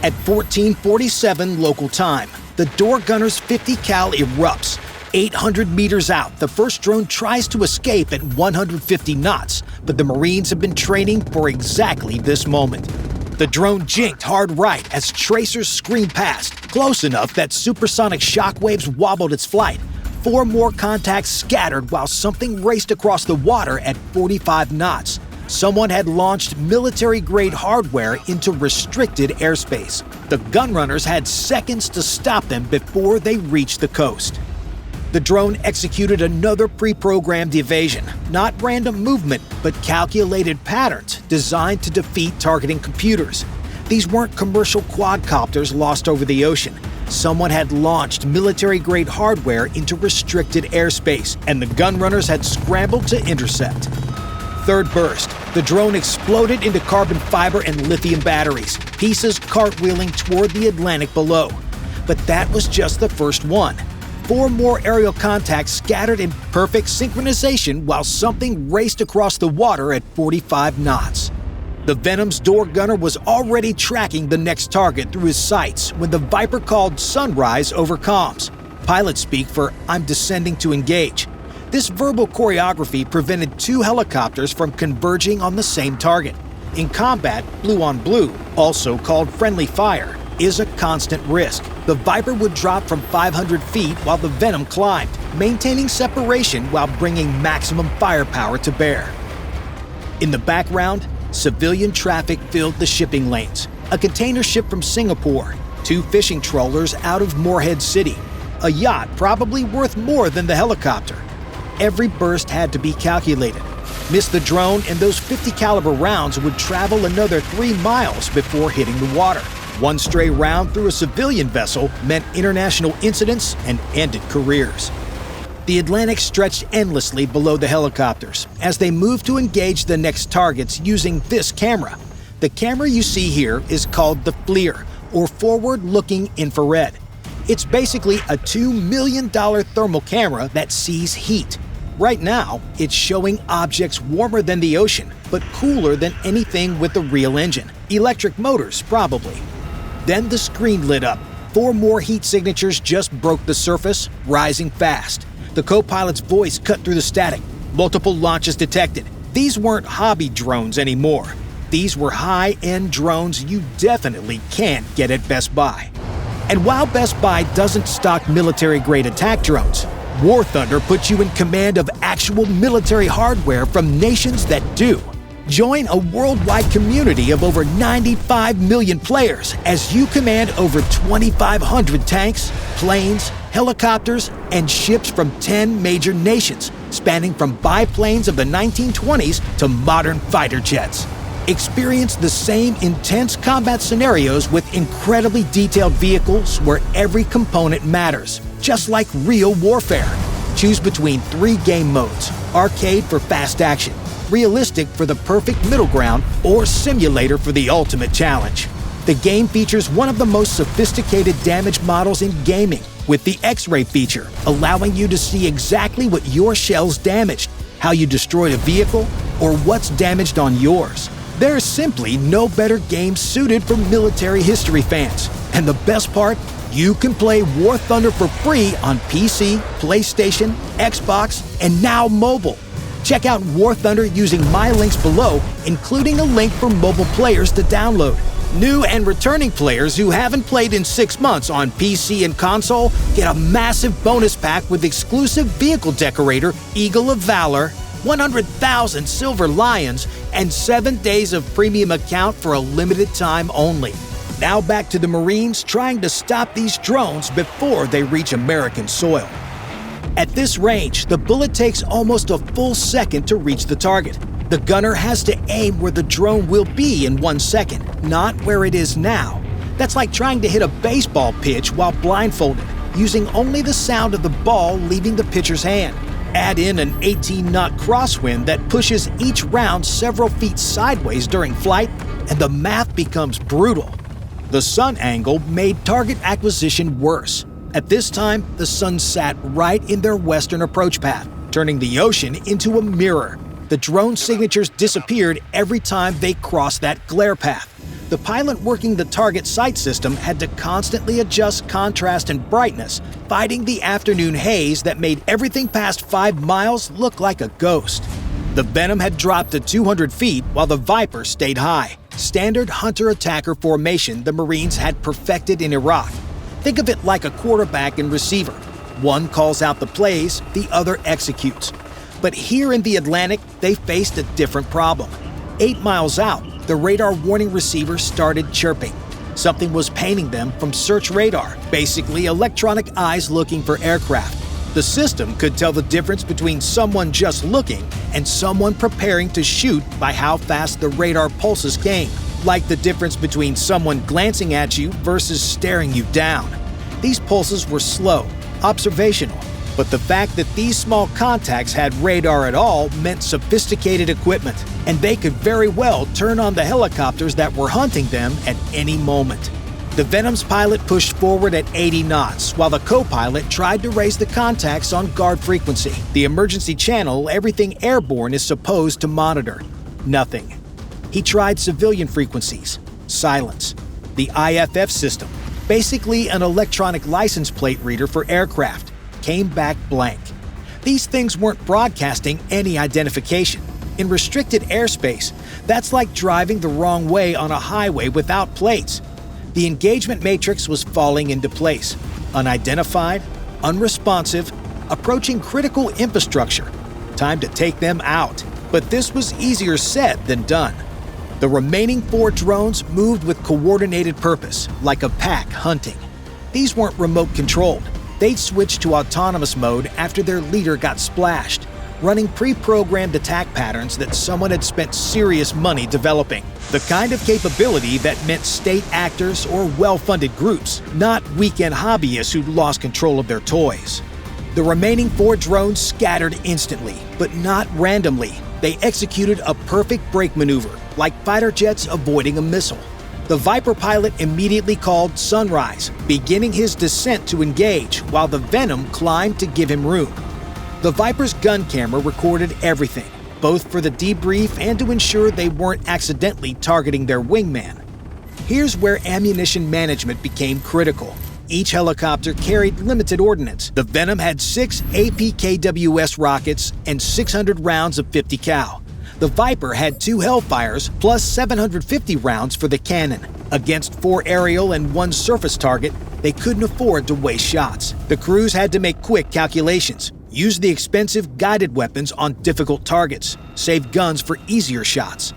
At 14:47 local time, the door gunner's 50 cal erupts. 800 meters out, the first drone tries to escape at 150 knots, but the Marines have been training for exactly this moment. The drone jinked hard right as tracers screamed past, close enough that supersonic shockwaves wobbled its flight. 4 more contacts scattered while something raced across the water at 45 knots. Someone had launched military-grade hardware into restricted airspace. The Gunrunners had seconds to stop them before they reached the coast. The drone executed another pre-programmed evasion, not random movement, but calculated patterns designed to defeat targeting computers. These weren't commercial quadcopters lost over the ocean. Someone had launched military-grade hardware into restricted airspace, and the Gunrunners had scrambled to intercept. Third burst, the drone exploded into carbon fiber and lithium batteries, pieces cartwheeling toward the Atlantic below. But that was just the first one. 4 more aerial contacts scattered in perfect synchronization while something raced across the water at 45 knots. The Venoms door gunner was already tracking the next target through his sights when the Viper called sunrise over comms. Pilots speak for "I'm descending to engage." This verbal choreography prevented 2 helicopters from converging on the same target. In combat, blue on blue, also called friendly fire, is a constant risk. The Viper would drop from 500 feet while the Venom climbed, maintaining separation while bringing maximum firepower to bear. In the background, civilian traffic filled the shipping lanes. A container ship from Singapore, 2 fishing trawlers out of Morehead City, a yacht probably worth more than the helicopter. Every burst had to be calculated. Miss the drone and those 50 caliber rounds would travel another 3 miles before hitting the water. One stray round through a civilian vessel meant international incidents and ended careers. The Atlantic stretched endlessly below the helicopters as they moved to engage the next targets using this camera. The camera you see here is called the FLIR, or forward-looking infrared. It's basically a $2 million thermal camera that sees heat. Right now, it's showing objects warmer than the ocean, but cooler than anything with a real engine. Electric motors, probably. Then the screen lit up. 4 more heat signatures just broke the surface, rising fast. The co-pilot's voice cut through the static. Multiple launches detected. These weren't hobby drones anymore. These were high-end drones you definitely can't get at Best Buy. And while Best Buy doesn't stock military-grade attack drones, War Thunder puts you in command of actual military hardware from nations that do. Join a worldwide community of over 95 million players as you command over 2,500 tanks, planes, helicopters, and ships from 10 major nations, spanning from biplanes of the 1920s to modern fighter jets. Experience the same intense combat scenarios with incredibly detailed vehicles where every component matters, just like real warfare. Choose between 3 game modes: arcade for fast action, realistic for the perfect middle ground, or simulator for the ultimate challenge. The game features one of the most sophisticated damage models in gaming, with the X-ray feature, allowing you to see exactly what your shell's damaged, how you destroyed a vehicle, or what's damaged on yours. There's simply no better game suited for military history fans. And the best part? You can play War Thunder for free on PC, PlayStation, Xbox, and now mobile. Check out War Thunder using my links below, including a link for mobile players to download. New and returning players who haven't played in 6 months on PC and console get a massive bonus pack with exclusive vehicle decorator, Eagle of Valor, 100,000 Silver Lions, and 7 days of premium account for a limited time only. Now back to the Marines trying to stop these drones before they reach American soil. At this range, the bullet takes almost a full second to reach the target. The gunner has to aim where the drone will be in 1 second, not where it is now. That's like trying to hit a baseball pitch while blindfolded, using only the sound of the ball leaving the pitcher's hand. Add in an 18-knot crosswind that pushes each round several feet sideways during flight, and the math becomes brutal. The sun angle made target acquisition worse. At this time, the sun sat right in their western approach path, turning the ocean into a mirror. The drone signatures disappeared every time they crossed that glare path. The pilot working the target sight system had to constantly adjust contrast and brightness, fighting the afternoon haze that made everything past 5 miles look like a ghost. The Venom had dropped to 200 feet while the Viper stayed high. Standard hunter-attacker formation the Marines had perfected in Iraq. Think of it like a quarterback and receiver. One calls out the plays, the other executes. But here in the Atlantic, they faced a different problem. 8 miles out, the radar warning receiver started chirping. Something was painting them from search radar, basically electronic eyes looking for aircraft. The system could tell the difference between someone just looking and someone preparing to shoot by how fast the radar pulses came, like the difference between someone glancing at you versus staring you down. These pulses were slow, observational, but the fact that these small contacts had radar at all meant sophisticated equipment, and they could very well turn on the helicopters that were hunting them at any moment. The Venom's pilot pushed forward at 80 knots, while the co-pilot tried to raise the contacts on guard frequency, the emergency channel everything airborne is supposed to monitor. Nothing. He tried civilian frequencies. Silence. The IFF system, basically an electronic license plate reader for aircraft, came back blank. These things weren't broadcasting any identification. In restricted airspace, that's like driving the wrong way on a highway without plates. The engagement matrix was falling into place. Unidentified, unresponsive, approaching critical infrastructure. Time to take them out. But this was easier said than done. The remaining 4 drones moved with coordinated purpose, like a pack hunting. These weren't remote controlled. They'd switched to autonomous mode after their leader got splashed, running pre-programmed attack patterns that someone had spent serious money developing. The kind of capability that meant state actors or well-funded groups, not weekend hobbyists who'd lost control of their toys. The remaining 4 drones scattered instantly, but not randomly. They executed a perfect brake maneuver, like fighter jets avoiding a missile. The Viper pilot immediately called Sunrise, beginning his descent to engage, while the Venom climbed to give him room. The Viper's gun camera recorded everything, both for the debrief and to ensure they weren't accidentally targeting their wingman. Here's where ammunition management became critical. Each helicopter carried limited ordnance. The Venom had 6 APKWS rockets and 600 rounds of 50 cal. The Viper had 2 Hellfires plus 750 rounds for the cannon. Against 4 aerial and 1 surface target, they couldn't afford to waste shots. The crews had to make quick calculations, use the expensive guided weapons on difficult targets, save guns for easier shots.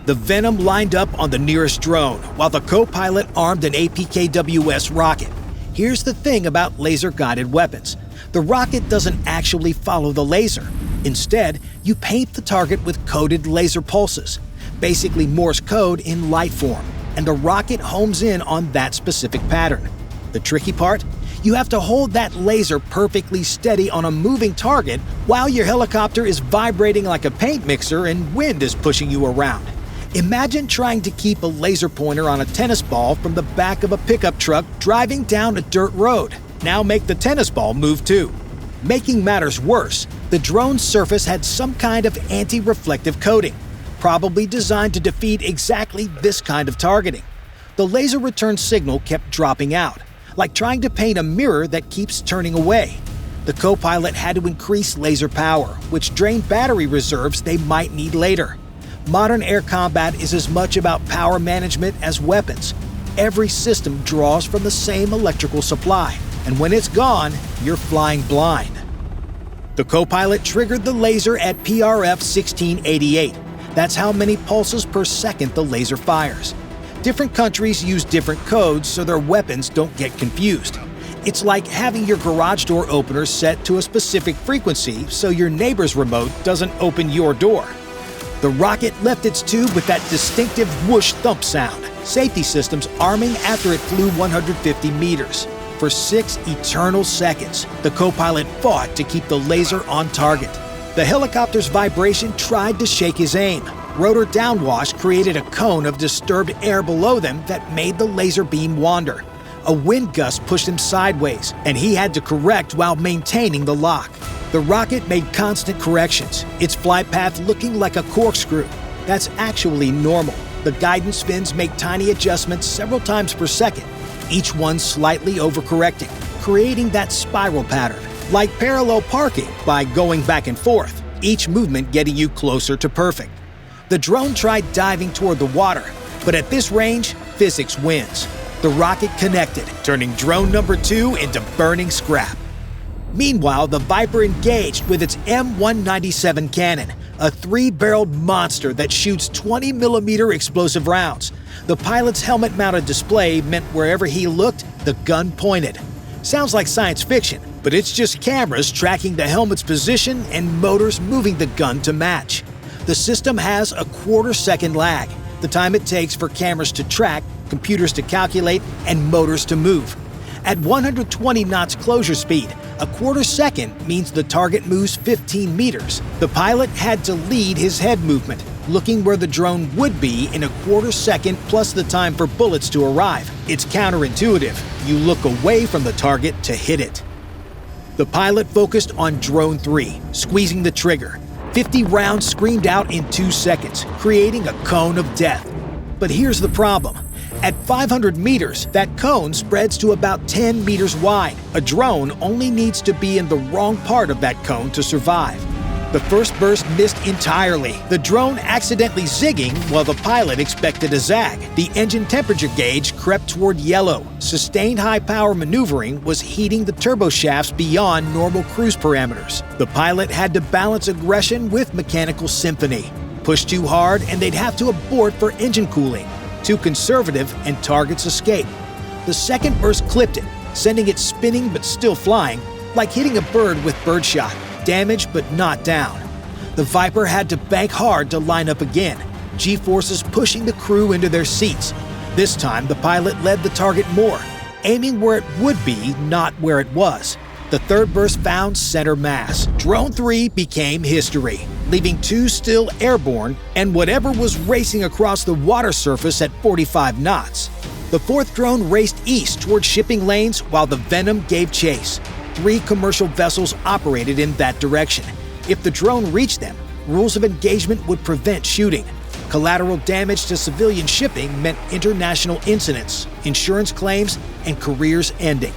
The Venom lined up on the nearest drone, while the co-pilot armed an APKWS rocket. Here's the thing about laser-guided weapons. The rocket doesn't actually follow the laser. Instead, you paint the target with coded laser pulses, basically Morse code in light form, and the rocket homes in on that specific pattern. The tricky part? You have to hold that laser perfectly steady on a moving target while your helicopter is vibrating like a paint mixer and wind is pushing you around. Imagine trying to keep a laser pointer on a tennis ball from the back of a pickup truck driving down a dirt road. Now make the tennis ball move too. Making matters worse, the drone's surface had some kind of anti-reflective coating, probably designed to defeat exactly this kind of targeting. The laser return signal kept dropping out, like trying to paint a mirror that keeps turning away. The co-pilot had to increase laser power, which drained battery reserves they might need later. Modern air combat is as much about power management as weapons. Every system draws from the same electrical supply, and when it's gone, you're flying blind. The co-pilot triggered the laser at PRF 1688. That's how many pulses per second the laser fires. Different countries use different codes so their weapons don't get confused. It's like having your garage door opener set to a specific frequency so your neighbor's remote doesn't open your door. The rocket left its tube with that distinctive whoosh thump sound, safety systems arming after it flew 150 meters. For 6 eternal seconds, the co-pilot fought to keep the laser on target. The helicopter's vibration tried to shake his aim. Rotor downwash created a cone of disturbed air below them that made the laser beam wander. A wind gust pushed him sideways, and he had to correct while maintaining the lock. The rocket made constant corrections, its flight path looking like a corkscrew. That's actually normal. The guidance fins make tiny adjustments several times per second, each one slightly overcorrecting, creating that spiral pattern, like parallel parking by going back and forth, each movement getting you closer to perfect. The drone tried diving toward the water, but at this range, physics wins. The rocket connected, turning drone number 2 into burning scrap. Meanwhile, the Viper engaged with its M197 cannon, a 3-barreled monster that shoots 20mm explosive rounds. The pilot's helmet-mounted display meant wherever he looked, the gun pointed. Sounds like science fiction, but it's just cameras tracking the helmet's position and motors moving the gun to match. The system has a quarter-second lag, the time it takes for cameras to track, computers to calculate, and motors to move. At 120 knots closure speed, a quarter second means the target moves 15 meters. The pilot had to lead his head movement, looking where the drone would be in a quarter second plus the time for bullets to arrive. It's counterintuitive. You look away from the target to hit it. The pilot focused on drone 3, squeezing the trigger. 50 rounds screamed out in 2 seconds, creating a cone of death. But here's the problem. At 500 meters, that cone spreads to about 10 meters wide. A drone only needs to be in the wrong part of that cone to survive. The first burst missed entirely, the drone accidentally zigging while the pilot expected a zag. The engine temperature gauge crept toward yellow. Sustained high-power maneuvering was heating the turboshafts beyond normal cruise parameters. The pilot had to balance aggression with mechanical symphony. Push too hard and they'd have to abort for engine cooling. Too conservative and targets escape. The second burst clipped it, sending it spinning but still flying, like hitting a bird with birdshot. Damaged but not down. The Viper had to bank hard to line up again, G-forces pushing the crew into their seats. This time, the pilot led the target more, aiming where it would be, not where it was. The third burst found center mass. Drone 3 became history, leaving 2 still airborne and whatever was racing across the water surface at 45 knots. The fourth drone raced east toward shipping lanes while the Venom gave chase. 3 commercial vessels operated in that direction. If the drone reached them, rules of engagement would prevent shooting. Collateral damage to civilian shipping meant international incidents, insurance claims, and careers ending.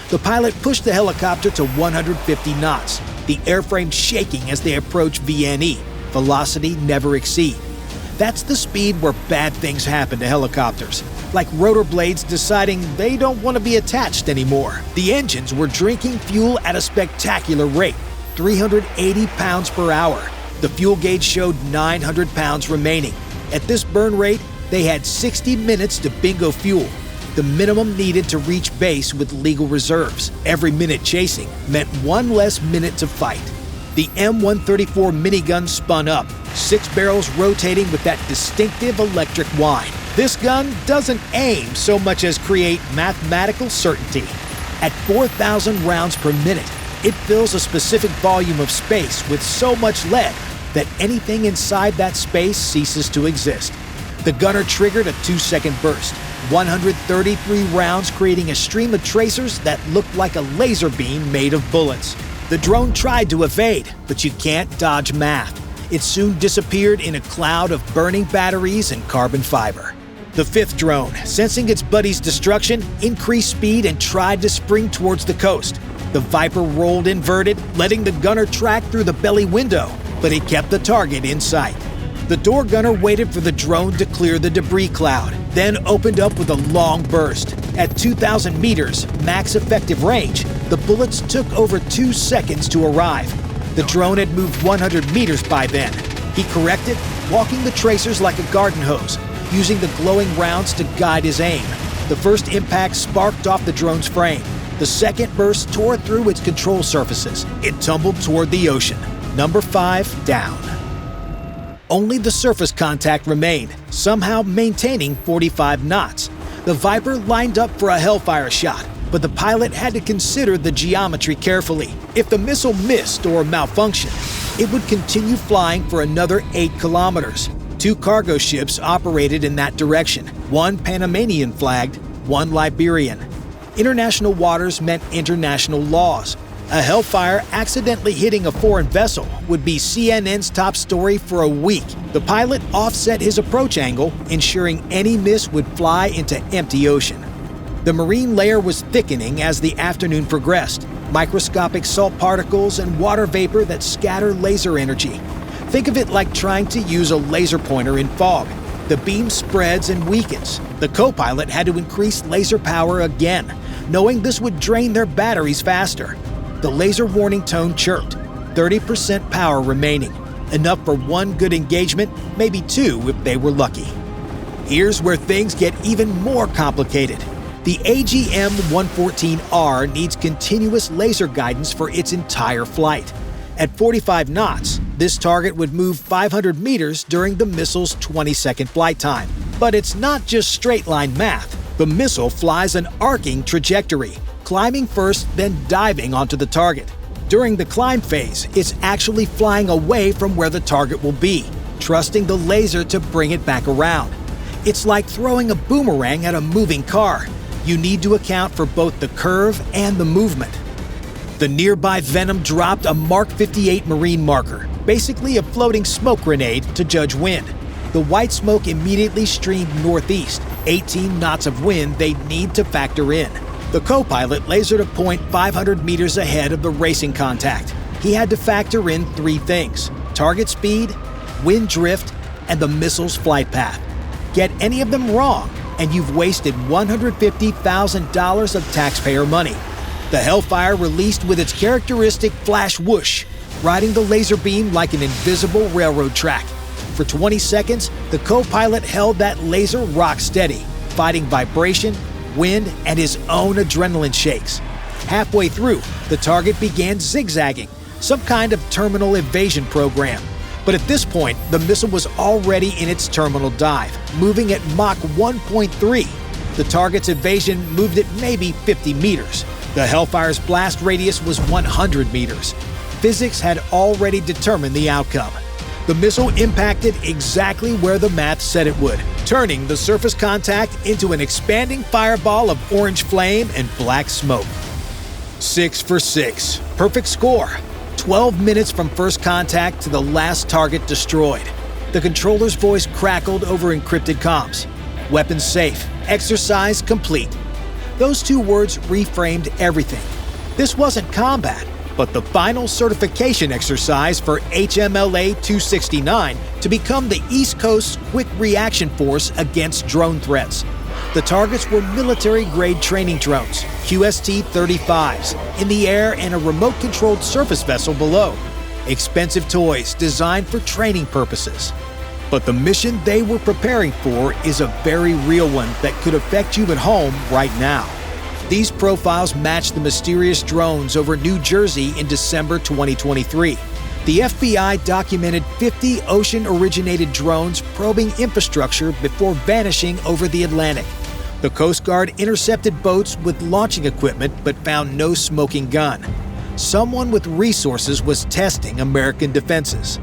The pilot pushed the helicopter to 150 knots, the airframe shaking as they approached VNE, velocity never exceed. That's the speed where bad things happen to helicopters, like rotor blades deciding they don't want to be attached anymore. The engines were drinking fuel at a spectacular rate, 380 pounds per hour. The fuel gauge showed 900 pounds remaining. At this burn rate, they had 60 minutes to bingo fuel, the minimum needed to reach base with legal reserves. Every minute chasing meant 1 less minute to fight. The M134 minigun spun up, 6 barrels rotating with that distinctive electric whine. This gun doesn't aim so much as create mathematical certainty. At 4,000 rounds per minute, it fills a specific volume of space with so much lead that anything inside that space ceases to exist. The gunner triggered a 2-second burst, 133 rounds creating a stream of tracers that looked like a laser beam made of bullets. The drone tried to evade, but you can't dodge math. It soon disappeared in a cloud of burning batteries and carbon fiber. The fifth drone, sensing its buddy's destruction, increased speed and tried to spring towards the coast. The Viper rolled inverted, letting the gunner track through the belly window, but it kept the target in sight. The door gunner waited for the drone to clear the debris cloud, then opened up with a long burst. At 2,000 meters, max effective range, the bullets took over 2 seconds to arrive. The drone had moved 100 meters by then. He corrected, walking the tracers like a garden hose, using the glowing rounds to guide his aim. The first impact sparked off the drone's frame. The second burst tore through its control surfaces. It tumbled toward the ocean. Number 5 down. Only the surface contact remained, somehow maintaining 45 knots. The Viper lined up for a Hellfire shot, but the pilot had to consider the geometry carefully. If the missile missed or malfunctioned, it would continue flying for another 8 kilometers. 2 cargo ships operated in that direction, one Panamanian flagged, one Liberian. International waters meant international laws. A Hellfire accidentally hitting a foreign vessel would be CNN's top story for a week. The pilot offset his approach angle, ensuring any miss would fly into empty ocean. The marine layer was thickening as the afternoon progressed. Microscopic salt particles and water vapor that scatter laser energy. Think of it like trying to use a laser pointer in fog. The beam spreads and weakens. The co-pilot had to increase laser power again, knowing this would drain their batteries faster. The laser warning tone chirped. 30% power remaining. Enough for one good engagement, maybe two if they were lucky. Here's where things get even more complicated. The AGM-114R needs continuous laser guidance for its entire flight. At 45 knots, this target would move 500 meters during the missile's 20-second flight time. But it's not just straight-line math. The missile flies an arcing trajectory, climbing first, then diving onto the target. During the climb phase, it's actually flying away from where the target will be, trusting the laser to bring it back around. It's like throwing a boomerang at a moving car. You need to account for both the curve and the movement. The nearby Venom dropped a Mark 58 Marine marker, basically a floating smoke grenade to judge wind. The white smoke immediately streamed northeast, 18 knots of wind they'd need to factor in. The co-pilot lasered a point 500 meters ahead of the racing contact. He had to factor in three things: target speed, wind drift, and the missile's flight path. Get any of them wrong, and you've wasted $150,000 of taxpayer money. The Hellfire released with its characteristic flash whoosh, riding the laser beam like an invisible railroad track. For 20 seconds, the co-pilot held that laser rock steady, fighting vibration, wind, and his own adrenaline shakes. Halfway through, the target began zigzagging, some kind of terminal evasion program. But at this point, the missile was already in its terminal dive, moving at Mach 1.3. The target's evasion moved at maybe 50 meters. The Hellfire's blast radius was 100 meters. Physics had already determined the outcome. The missile impacted exactly where the math said it would, turning the surface contact into an expanding fireball of orange flame and black smoke. 6 for 6. Perfect score. 12 minutes from first contact to the last target destroyed. The controller's voice crackled over encrypted comms. Weapons safe. Exercise complete. Those two words reframed everything. This wasn't combat, but the final certification exercise for HMLA-269 to become the East Coast's quick reaction force against drone threats. The targets were military-grade training drones, QST-35s, in the air and a remote-controlled surface vessel below. Expensive toys designed for training purposes. But the mission they were preparing for is a very real one that could affect you at home right now. These profiles match the mysterious drones over New Jersey in December 2023. The FBI documented 50 ocean-originated drones probing infrastructure before vanishing over the Atlantic. The Coast Guard intercepted boats with launching equipment but found no smoking gun. Someone with resources was testing American defenses.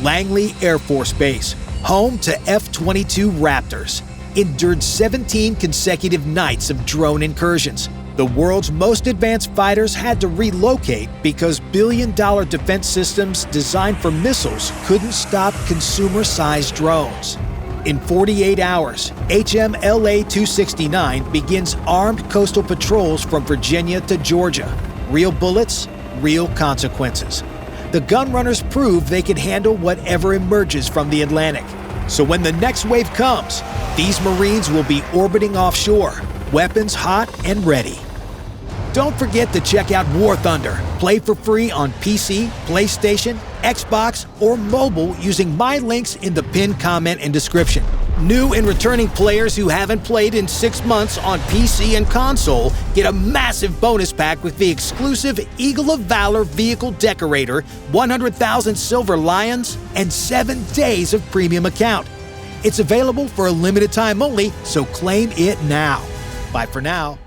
Langley Air Force Base, home to F-22 Raptors, endured 17 consecutive nights of drone incursions. The world's most advanced fighters had to relocate because billion-dollar defense systems designed for missiles couldn't stop consumer-sized drones. In 48 hours, HMLA-269 begins armed coastal patrols from Virginia to Georgia. Real bullets, real consequences. The Gunrunners prove they can handle whatever emerges from the Atlantic. So when the next wave comes, these Marines will be orbiting offshore, weapons hot and ready. Don't forget to check out War Thunder. Play for free on PC, PlayStation, Xbox, or mobile using my links in the pinned comment and description. New and returning players who haven't played in 6 months on PC and console get a massive bonus pack with the exclusive Eagle of Valor Vehicle Decorator, 100,000 Silver Lions, and 7 days of premium account. It's available for a limited time only, so claim it now. Bye for now.